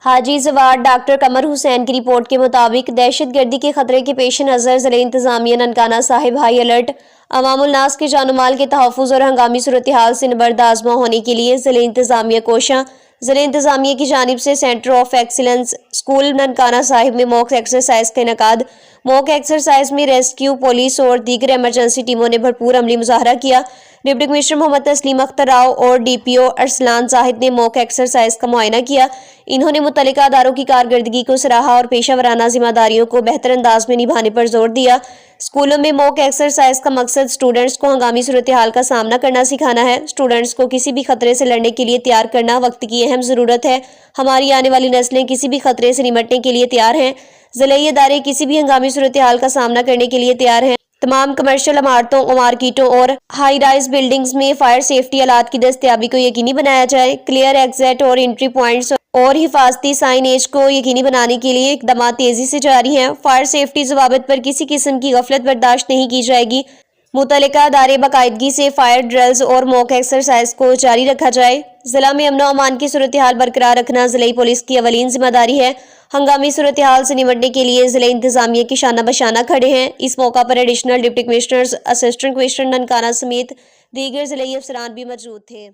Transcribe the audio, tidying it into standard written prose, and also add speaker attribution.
Speaker 1: हाजी जवार डॉक्टर कमर हुसैन की रिपोर्ट के मुताबिक दहशत गर्दी के खतरे के पेश नज़र ज़िले इंतज़ामिया ननकाना साहिब हाई अलर्ट। अवामुल नास के जान माल के तहफ़्फ़ुज़ और हंगामी सूरत हाल से बर्दाश्त होने के लिए ज़िले इंतज़ामिया कोशा। ज़िले इंतज़ामिया की जानिब से centre of excellence school Nankana Sahib में मॉक एक्सरसाइज का इनेकाद। मॉक एक्सरसाइज में रेस्क्यू, पुलिस और दीगर एमरजेंसी टीमों ने भरपूर अमली मुजाहरा किया। डिप्टी कमिश्नर मोहम्मद तस्लीम अख्तर राव और DPO अरसलान जाहिद ने मॉक एक्सरसाइज का मुआयना किया। इन्होंने मुतल्लिका अदारों की कारकर्दगी को सराहा और पेशावराना जिम्मेदारियों को बेहतर अंदाज में निभाने पर जोर दिया। स्कूलों में मॉक एक्सरसाइज का मकसद स्टूडेंट्स को हंगामी सूरत हाल का सामना करना सिखाना है। स्टूडेंट्स को किसी भी खतरे से लड़ने के लिए तैयार करना वक्त की अहम ज़रूरत है। हमारी आने वाली नस्लें किसी भी खतरे से निपटने के लिए तैयार हैं। ज़िले इदारे किसी भी हंगामी सूरत हाल का सामना करने के लिए तैयार हैं। तमाम कमर्शियल इमारतों, मार्केटों और हाई राइज बिल्डिंग्स में फायर सेफ्टी आलात की दस्तयाबी को यकीनी बनाया जाए। क्लियर एग्जिट और एंट्री पॉइंट्स और हिफाजती साइनेज को यकीनी बनाने के लिए इकदाम तेजी से जारी हैं। फायर सेफ्टी ज़वाबित पर किसी किस्म की गफलत बर्दाश्त नहीं की जाएगी। मुतल्लिका अदारे बाकायदगी से फायर ड्रिल्स और मॉक एक्सरसाइज को जारी रखा जाए। जिला में अमन अमान की सूरत हाल बरकरार रखना जिले पुलिस की अवलीन जिम्मेदारी है। हंगामी सूरत हाल से निपटने के लिए जिले इंतजामिया की शाना बशाना खड़े हैं। इस मौका पर additional deputy commissioners, assistant commissioner Nankana समेत दीगर जिले अफसरान भी मौजूद थे।